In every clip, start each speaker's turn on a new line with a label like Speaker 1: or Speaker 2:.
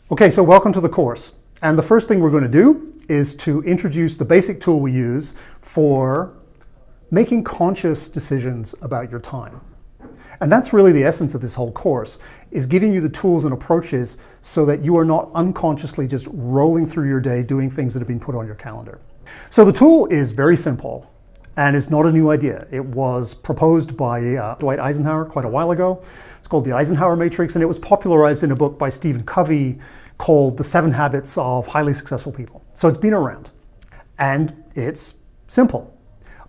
Speaker 1: Okay, so welcome to the course. And the first thing we're going to do is to introduce the basic tool we use for making conscious decisions about your time. And that's really the essence of this whole course, is giving you the tools and approaches so that you are not unconsciously just rolling through your day doing things that have been put on your calendar. So the tool is very simple and it's not a new idea. It was proposed by Dwight Eisenhower quite a while ago. It's called the Eisenhower Matrix, and it was popularized in a book by Stephen Covey called The 7 Habits of Highly Successful People. So it's been around and it's simple,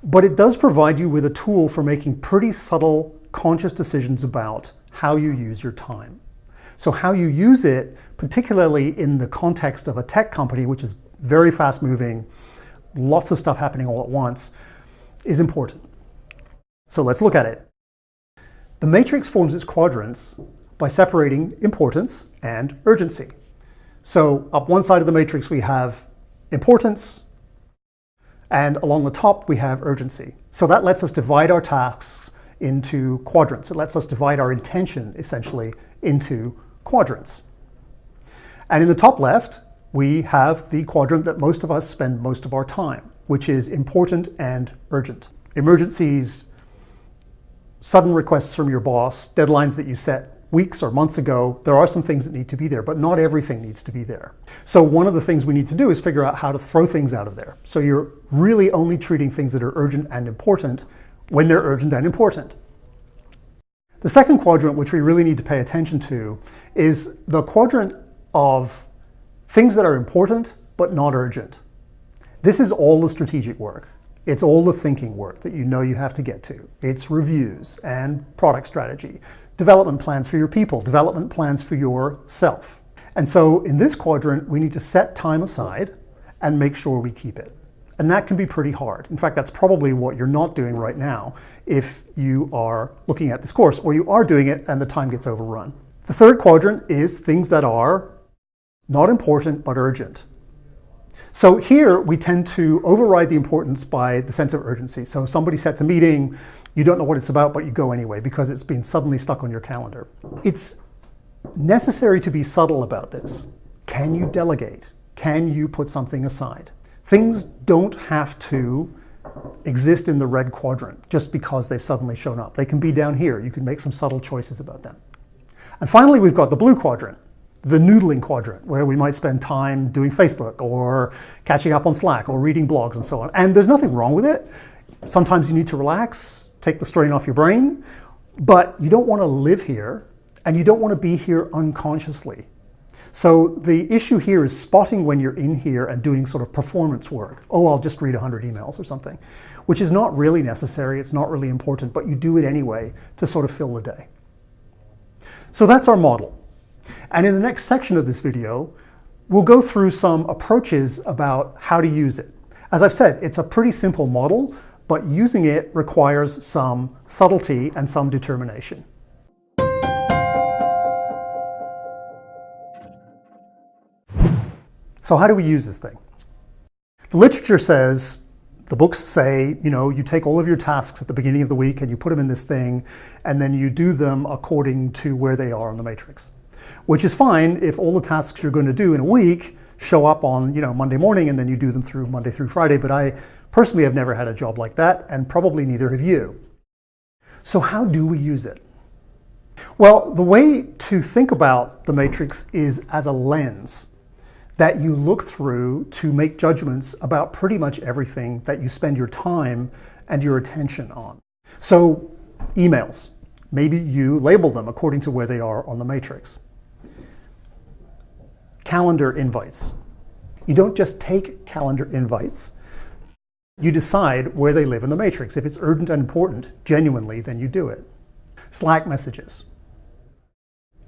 Speaker 1: but it does provide you with a tool for making pretty subtle conscious decisions about how you use your time. So how you use it, particularly in the context of a tech company, which is very fast moving, lots of stuff happening all at once, is important. So let's look at it. The matrix forms its quadrants by separating importance and urgency. So up one side of the matrix we have importance, and along the top we have urgency. So that lets us divide our tasks into quadrants. It lets us divide our intention essentially into quadrants. And in the top left we have the quadrant that most of us spend most of our time, which is important and urgent. Emergencies, sudden requests from your boss, deadlines that you set weeks or months ago. There are some things that need to be there, but not everything needs to be there. So one of the things we need to do is figure out how to throw things out of there. So you're really only treating things that are urgent and important when they're urgent and important. The second quadrant, which we really need to pay attention to, is the quadrant of things that are important but not urgent. This is all the strategic work. It's all the thinking work that you know you have to get to. It's reviews and product strategy, development plans for your people, development plans for yourself. And so in this quadrant, we need to set time aside and make sure we keep it. And that can be pretty hard. In fact, that's probably what you're not doing right now if you are looking at this course, or you are doing it and the time gets overrun. The third quadrant is things that are not important but urgent. So here we tend to override the importance by the sense of urgency. So somebody sets a meeting, you don't know what it's about, but you go anyway because it's been suddenly stuck on your calendar. It's necessary to be subtle about this. Can you delegate? Can you put something aside? Things don't have to exist in the red quadrant just because they've suddenly shown up. They can be down here. You can make some subtle choices about them. And finally, we've got the blue quadrant, the noodling quadrant, where we might spend time doing Facebook or catching up on Slack or reading blogs and so on. And there's nothing wrong with it. Sometimes you need to relax, take the strain off your brain, but you don't want to live here and you don't want to be here unconsciously. So the issue here is spotting when you're in here and doing sort of performance work. Oh, I'll just read 100 emails or something, which is not really necessary. It's not really important, but you do it anyway to sort of fill the day. So that's our model. And in the next section of this video, we'll go through some approaches about how to use it. As I've said, it's a pretty simple model, but using it requires some subtlety and some determination. So how do we use this thing? The literature says, the books say, you take all of your tasks at the beginning of the week and you put them in this thing, and then you do them according to where they are on the matrix. Which is fine if all the tasks you're going to do in a week show up on Monday morning and then you do them through Monday through Friday, but I personally have never had a job like that, and probably neither have you. So how do we use it? Well, the way to think about the matrix is as a lens that you look through to make judgments about pretty much everything that you spend your time and your attention on. So emails, maybe you label them according to where they are on the matrix. Calendar invites. You don't just take calendar invites. You decide where they live in the matrix. If it's urgent and important, genuinely, then you do it. Slack messages,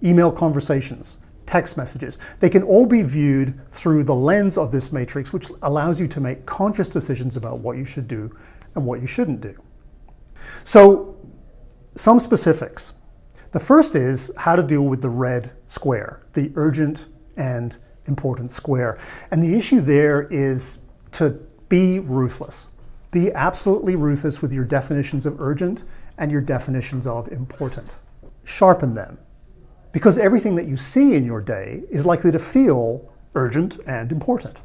Speaker 1: email conversations, text messages. They can all be viewed through the lens of this matrix, which allows you to make conscious decisions about what you should do and what you shouldn't do. So, some specifics. The first is how to deal with the red square, the urgent and important square. And the issue there is to be ruthless. Be absolutely ruthless with your definitions of urgent and your definitions of important. Sharpen them. because everything that you see in your day is likely to feel urgent and important.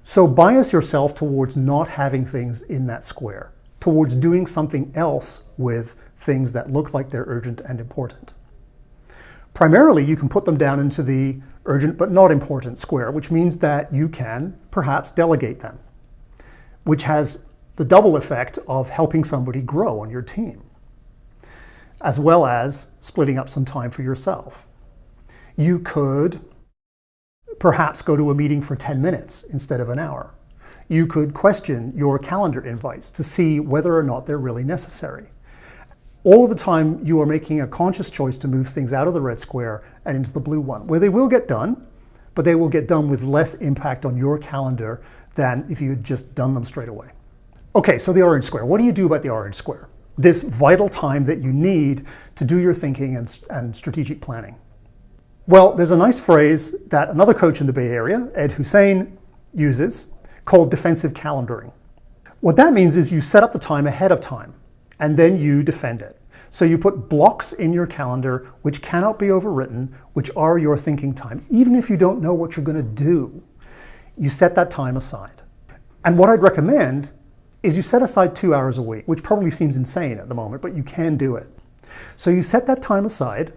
Speaker 1: So bias yourself towards not having things in that square, towards doing something else with things that look like they're urgent and important. Primarily, you can put them down into the urgent but not important square, which means that you can perhaps delegate them, which has the double effect of helping somebody grow on your team, as well as splitting up some time for yourself. You could perhaps go to a meeting for 10 minutes instead of an hour. You could question your calendar invites to see whether or not they're really necessary. All of the time you are making a conscious choice to move things out of the red square and into the blue one, where they will get done, but they will get done with less impact on your calendar than if you had just done them straight away. Okay, so the orange square. What do you do about the orange square? This vital time that you need to do your thinking and strategic planning. Well, there's a nice phrase that another coach in the Bay Area, Ed Hussein, uses called defensive calendaring. What that means is you set up the time ahead of time and then you defend it. So you put blocks in your calendar which cannot be overwritten, which are your thinking time. Even if you don't know what you're going to do, you set that time aside. And what I'd recommend is you set aside 2 hours a week, which probably seems insane at the moment, but you can do it. So you set that time aside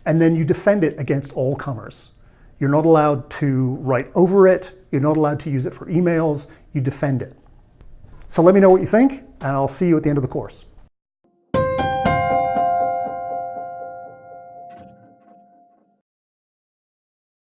Speaker 1: and then you defend it against all comers. You're not allowed to write over it. You're not allowed to use it for emails. You defend it. So let me know what you think, and I'll see you at the end of the course.